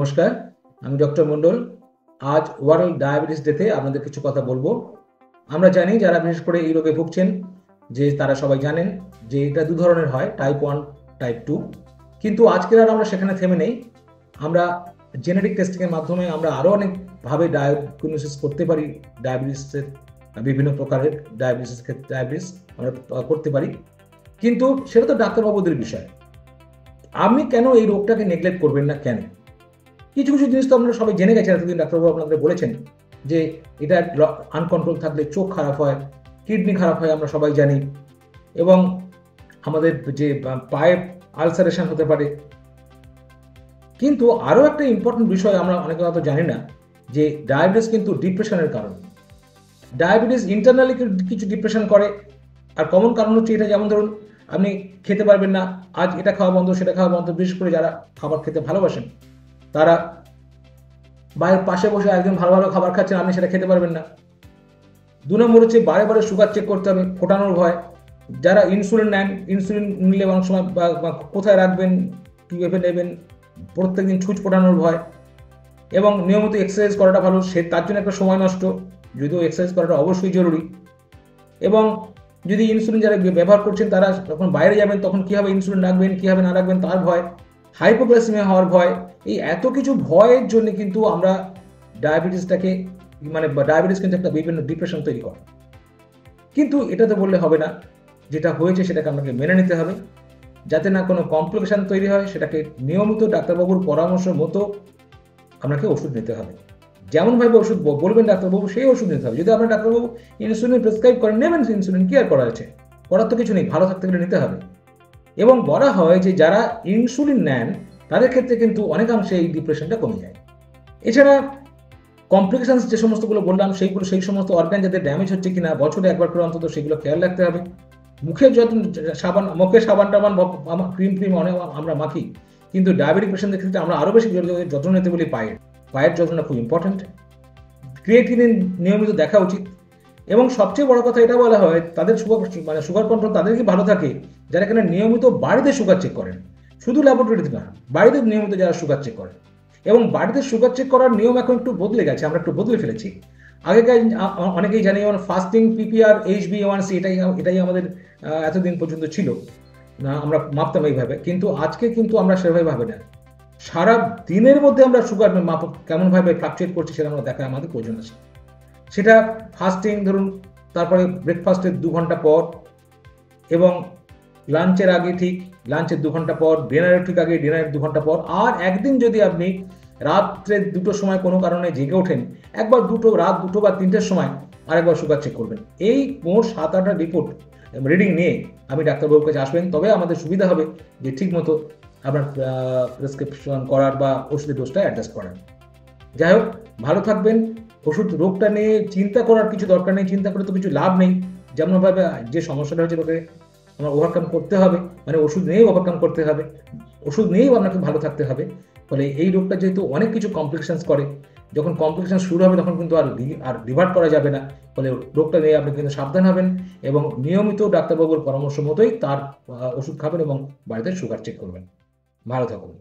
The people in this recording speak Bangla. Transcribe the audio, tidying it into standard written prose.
নমস্কার, আমি ডক্টর মন্ডল। আজ ওয়ার্ল্ড ডায়াবেটিস ডেতে আপনাদের কিছু কথা বলবো। আমরা জানি যারা বিশেষ করে এই রোগে ভুগছেন যে তারা সবাই জানেন যে এটা দু ধরনের হয়, টাইপ 1, টাইপ 2। কিন্তু আজকের আর আমরা সেখানে থেমে নেই। আমরা জেনেটিক টেস্টিংয়ের মাধ্যমে আমরা আরও অনেকভাবে ডায়াগনোসিস করতে পারি। ডায়াবেটিসের বিভিন্ন প্রকারের ডায়াবেটিস আমরা করতে পারি, কিন্তু সেটা তো ডাক্তারবাবুদের বিষয়। আপনি কেন এই রোগটাকে নেগলেক্ট করবেন না? কেন? কিছু কিছু জিনিস তো আপনারা সবাই জেনে গেছেন, এতদিন ডাক্তারবাবু আপনাদের বলেছেন যে এটা আনকন্ট্রোল থাকলে চোখ খারাপ হয়, কিডনি খারাপ হয়, আমরা সবাই জানি। এবং আমাদের যে পায়ে আলসারেশন হতে পারে। কিন্তু আরও একটা ইম্পর্টেন্ট বিষয় আমরা অনেকে হয়তো জানি না, যে ডায়াবেটিস কিন্তু ডিপ্রেশনের কারণ। ডায়াবেটিস ইন্টারনালি কিছু ডিপ্রেশন করে। আর কমন কারণ হচ্ছে এটা, যেমন ধরুন আপনি খেতে পারবেন না, আজ এটা খাওয়া বন্ধ সেটা খাওয়া বন্ধ। বিশেষ করে যারা খাবার খেতে ভালোবাসেন তারা বাইরের পাশে বসে একজন ভালো ভালো খাবার খাচ্ছেন, আপনি সেটা খেতে পারবেন না। 2 নম্বর হচ্ছে বারে বারে সুগার চেক করতে হবে, ফোটানোর ভয়। যারা ইনসুলিন নেন, ইনসুলিন নিলে অনেক সময় বা কোথায় রাখবেন, কীভাবে নেবেন, প্রত্যেকদিন ছুঁচ ফোটানোর ভয়। এবং নিয়মিত এক্সারসাইজ করাটা ভালো, সে তার জন্য একটা সময় নষ্ট, যদিও এক্সারসাইজ করাটা অবশ্যই জরুরি। এবং যদি ইনসুলিন যারা ব্যবহার করছেন তারা যখন বাইরে যাবেন তখন কীভাবে ইনসুলিন রাখবেন, কীভাবে না রাখবেন তার ভয়, হাইপোগ্লাইসেমিয়া হওয়ার ভয়। এই এত কিছু ভয়ের জন্য কিন্তু আমরা ডায়াবেটিসটাকে ডায়াবেটিস কিন্তু একটা বিভিন্ন ডিপ্রেশন তৈরি করে। কিন্তু এটা তো বললে হবে না, যেটা হয়েছে সেটাকে আপনাকে মেনে নিতে হবে। যাতে না কোনো কমপ্লিকেশন তৈরি হয়, সেটাকে নিয়মিত ডাক্তারবাবুর পরামর্শ মতো আপনাকে ওষুধ নিতে হবে। যেমনভাবে ওষুধ বলবেন ডাক্তারবাবু সেই ওষুধ নিতে হবে। যদি আপনার ডাক্তারবাবু ইনসুলিন প্রেসক্রাইব করেন, নেবেন ইনসুলিন, কি আর করা আছে? করার তো কিছু নেই, ভালো থাকতে গেলে নিতে হবে। এবং বলা হয় যে যারা ইনসুলিন নেন তাদের ক্ষেত্রে কিন্তু অনেকাংশে এই ডিপ্রেশনটা কমে যায়। এছাড়া কমপ্লিকেশনস যে সমস্তগুলো বললাম সেইগুলো, সেই সমস্ত অর্গান যাদের ড্যামেজ হচ্ছে কিনা বছরে একবার করে অন্তত সেগুলো খেয়াল রাখতে হবে। মুখের যত্ন, মুখে সাবান টাবান ক্রিম অনেক আমরা মাখি, কিন্তু ডায়াবেটিক পেশেন্টদের ক্ষেত্রে আমরা আরও বেশি যত্ন নিতে বলি পায়ের যত্নটা খুব ইম্পর্টেন্ট। ক্রিয়েটিনিন নিয়মিত দেখা উচিত। এবং সবচেয়ে বড় কথা এটা বলা হয়, তাদের সুগার কন্ট্রোল তাদের কি ভালো থাকে যারা এখানে নিয়মিত বাড়িতে সুগার চেক করেন, শুধু ল্যাবরেটরিতে না, বাড়িতে নিয়মিত যারা সুগার চেক করেন। এবং বাড়িতে সুগার চেক করার নিয়ম এখন একটু বদলে গেছে, আমরা একটু বদলে ফেলেছি। আগেকার অনেকেই জানি যেমন ফাস্টিং, পিপিআর, HbA1c, এটাই আমাদের এতদিন পর্যন্ত ছিল না, আমরা মাপতাম এইভাবে। কিন্তু আজকে কিন্তু আমরা সেভাবে ভাবে না, সারা দিনের মধ্যে আমরা সুগার মাপ কেমনভাবে ফ্লাকচুয়েট করছি সেটা আমরা দেখা আমাদের প্রয়োজন আছে। সেটা ফাস্টিং ধরুন, তারপরে ব্রেকফাস্টের 2 ঘন্টা পর, এবং লাঞ্চের আগে ঠিক, লাঞ্চের 2 ঘন্টা পর, ডিনারের ঠিক আগে, ডিনারের 2 ঘন্টা পর। আর একদিন যদি আপনি রাত্রে 2টোর সময় কোনো কারণে জেগে ওঠেন, একবার রাত 2টো বা 3টের সময় আরেকবার সুগার চেক করবেন। এই মোট 7-8টা রিপোর্ট রিডিং নিয়ে আপনি ডাক্তারবাবুর কাছে আসবেন, তবে আমাদের সুবিধা হবে যে ঠিক মতো আপনার প্রেসক্রিপশন করার বা ওষুধের ডোজটা অ্যাডজাস্ট করার। যাই হোক, ভালো থাকবেন। রোগটা নিয়ে চিন্তা করার কিছু দরকার নেই, চিন্তা করে তো কিছু লাভ নেই। যেমনভাবে যে সমস্যাটা হয়েছে ওকে আমরা ওভারকাম করতে হবে, ওষুধ নিয়েই ওভারকাম করতে হবে, ওষুধ নিয়েই আপনাকে ভালো থাকতে হবে। ফলে এই রোগটা যেহেতু অনেক কিছু কমপ্লিকেশনস করে, যখন কমপ্লিকেশন শুরু হবে তখন কিন্তু আর রিভার্ট করা যাবে না। ফলে রোগটা নিয়ে আপনি কিন্তু সাবধান হবেন এবং নিয়মিত ডাক্তারবাবুর পরামর্শ মতোই তার ওষুধ খাবেন এবং বাড়িতে সুগার চেক করবেন। ভালো থাকুন।